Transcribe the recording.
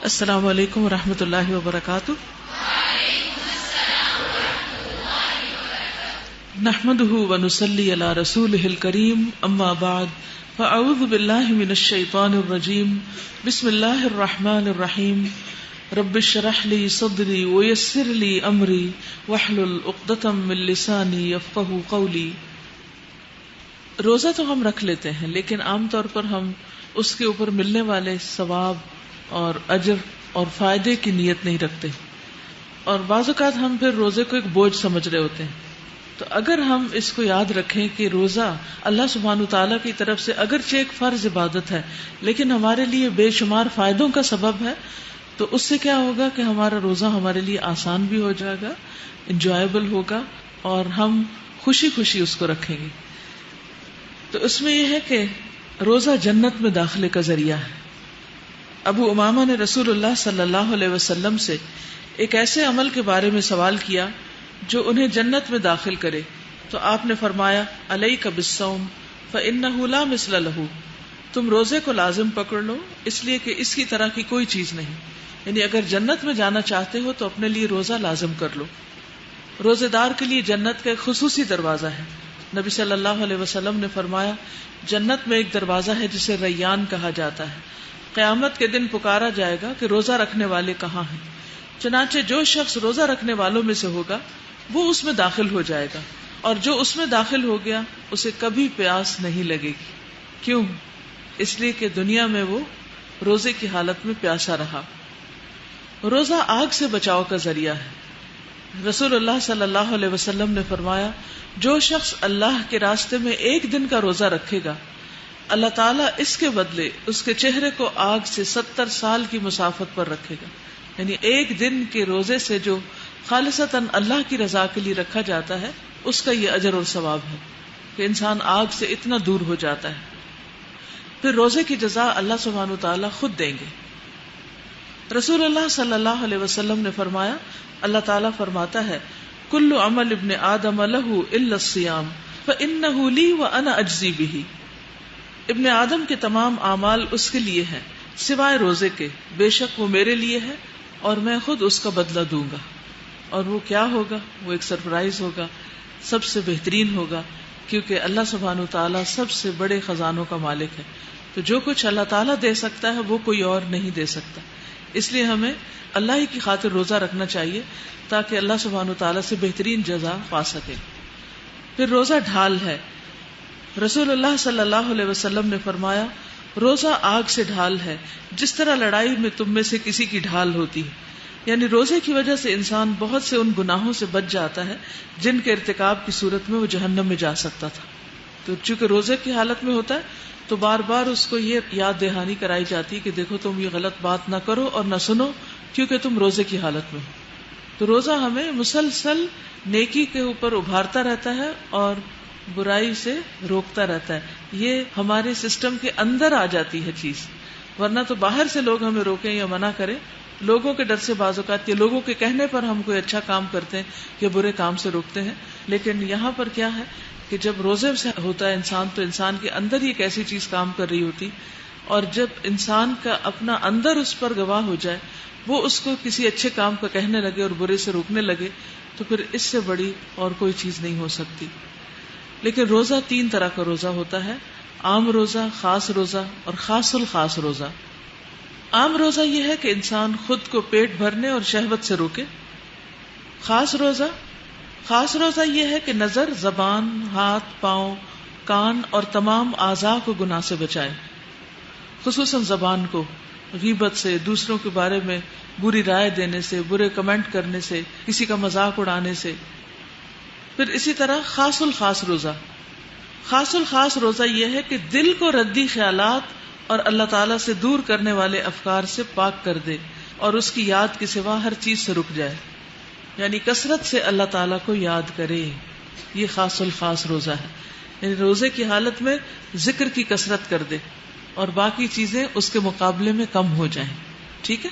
السلام علیکم ورحمۃ اللہ وبرکاتہ. نحمده ونصلي على رسوله الكريم اما بعد فاعوذ بالله من الشيطان الرجيم بسم الله الرحمن الرحيم رب اشرح لي صدري ويسر لي امري واحلل عقدة من لساني يفقهوا قولي. روزہ تو ہم رکھ لیتے ہیں لیکن عام طور پر ہم اس کے اوپر ملنے والے ثواب اور اجر اور فائدے کی نیت نہیں رکھتے، اور بعض اوقات ہم پھر روزے کو ایک بوجھ سمجھ رہے ہوتے ہیں. تو اگر ہم اس کو یاد رکھیں کہ روزہ اللہ سبحانہ تعالیٰ کی طرف سے اگرچہ ایک فرض عبادت ہے لیکن ہمارے لیے بے شمار فائدوں کا سبب ہے، تو اس سے کیا ہوگا کہ ہمارا روزہ ہمارے لیے آسان بھی ہو جائے گا، انجوائبل ہوگا، اور ہم خوشی خوشی اس کو رکھیں گے. تو اس میں یہ ہے کہ روزہ جنت میں داخلے کا ذریعہ ہے. ابو امامہ نے رسول اللہ صلی اللہ علیہ وسلم سے ایک ایسے عمل کے بارے میں سوال کیا جو انہیں جنت میں داخل کرے، تو آپ نے فرمایا علیک بالصوم فإنہ لا مثل لہ، تم روزے کو لازم پکڑ لو اس لیے کہ اس کی طرح کی کوئی چیز نہیں. یعنی اگر جنت میں جانا چاہتے ہو تو اپنے لیے روزہ لازم کر لو. روزے دار کے لیے جنت کا ایک خصوصی دروازہ ہے. نبی صلی اللہ علیہ وسلم نے فرمایا جنت میں ایک دروازہ ہے جسے ریان کہا جاتا ہے. قیامت کے دن پکارا جائے گا کہ روزہ رکھنے والے کہاں ہیں؟ چنانچہ جو شخص روزہ رکھنے والوں میں سے ہوگا وہ اس میں داخل ہو جائے گا، اور جو اس میں داخل ہو گیا اسے کبھی پیاس نہیں لگے گی. کیوں؟ اس لیے کہ دنیا میں وہ روزے کی حالت میں پیاسا رہا. روزہ آگ سے بچاؤ کا ذریعہ ہے. رسول اللہ صلی اللہ علیہ وسلم نے فرمایا جو شخص اللہ کے راستے میں ایک دن کا روزہ رکھے گا، اللہ تعالیٰ اس کے بدلے اس کے چہرے کو آگ سے 70 سال کی مسافت پر رکھے گا. یعنی ایک دن کے روزے سے جو خالصتاً اللہ کی رضا کے لیے رکھا جاتا ہے اس کا یہ اجر اور ثواب ہے کہ انسان آگ سے اتنا دور ہو جاتا ہے. پھر روزے کی جزا اللہ سبحانہ وتعالیٰ خود دیں گے. رسول اللہ صلی اللہ علیہ وسلم نے فرمایا اللہ تعالیٰ فرماتا ہے کل عمل ابن آدم لہ الا الصیام فإنہ لی وأنا اجزی بہ. ابن آدم کے تمام اعمال اس کے لیے ہیں سوائے روزے کے، بے شک وہ میرے لیے ہے اور میں خود اس کا بدلہ دوں گا. اور وہ کیا ہوگا؟ وہ ایک سرپرائز ہوگا، سب سے بہترین ہوگا، کیونکہ اللہ سبحانہ وتعالیٰ سب سے بڑے خزانوں کا مالک ہے. تو جو کچھ اللہ تعالیٰ دے سکتا ہے وہ کوئی اور نہیں دے سکتا. اس لیے ہمیں اللہ ہی کی خاطر روزہ رکھنا چاہیے تاکہ اللہ سبحانہ وتعالیٰ سے بہترین جزا پا سکے. پھر روزہ ڈھال ہے. رسول اللہ صلی اللہ علیہ وسلم نے فرمایا روزہ آگ سے ڈھال ہے جس طرح لڑائی میں تم میں سے کسی کی ڈھال ہوتی ہے. یعنی روزے کی وجہ سے انسان بہت سے ان گناہوں سے بچ جاتا ہے جن کے ارتکاب کی صورت میں وہ جہنم میں جا سکتا تھا. تو چونکہ روزے کی حالت میں ہوتا ہے تو بار بار اس کو یہ یاد دہانی کرائی جاتی ہے کہ دیکھو تم یہ غلط بات نہ کرو اور نہ سنو کیونکہ تم روزے کی حالت میں ہو. تو روزہ ہمیں مسلسل نیکی کے اوپر ابھارتا رہتا ہے اور برائی سے روکتا رہتا ہے. یہ ہمارے سسٹم کے اندر آ جاتی ہے چیز، ورنہ تو باہر سے لوگ ہمیں روکیں یا منع کریں، لوگوں کے ڈر سے بعض اوقات یا لوگوں کے کہنے پر ہم کوئی اچھا کام کرتے ہیں یا برے کام سے روکتے ہیں. لیکن یہاں پر کیا ہے کہ جب روزے سے ہوتا ہے انسان تو انسان کے اندر ہی ایک ایسی چیز کام کر رہی ہوتی، اور جب انسان کا اپنا اندر اس پر گواہ ہو جائے، وہ اس کو کسی اچھے کام کا کہنے لگے اور برے سے روکنے لگے، تو پھر اس سے بڑی اور کوئی چیز نہیں ہو سکتی. لیکن روزہ 3 طرح کا روزہ ہوتا ہے: عام روزہ، خاص روزہ اور خاص الخاص روزہ. عام روزہ یہ ہے کہ انسان خود کو پیٹ بھرنے اور شہوت سے روکے. خاص روزہ یہ ہے کہ نظر، زبان، ہاتھ، پاؤں، کان اور تمام اعضاء کو گناہ سے بچائے، خصوصاً زبان کو غیبت سے، دوسروں کے بارے میں بری رائے دینے سے، برے کمنٹ کرنے سے، کسی کا مذاق اڑانے سے. پھر اسی طرح خاص الخاص روزہ یہ ہے کہ دل کو ردی خیالات اور اللہ تعالیٰ سے دور کرنے والے افکار سے پاک کر دے اور اس کی یاد کے سوا ہر چیز سے رک جائے. یعنی کثرت سے اللہ تعالیٰ کو یاد کرے. یہ خاص الخاص روزہ ہے. یعنی روزے کی حالت میں ذکر کی کثرت کر دے اور باقی چیزیں اس کے مقابلے میں کم ہو جائیں. ٹھیک ہے.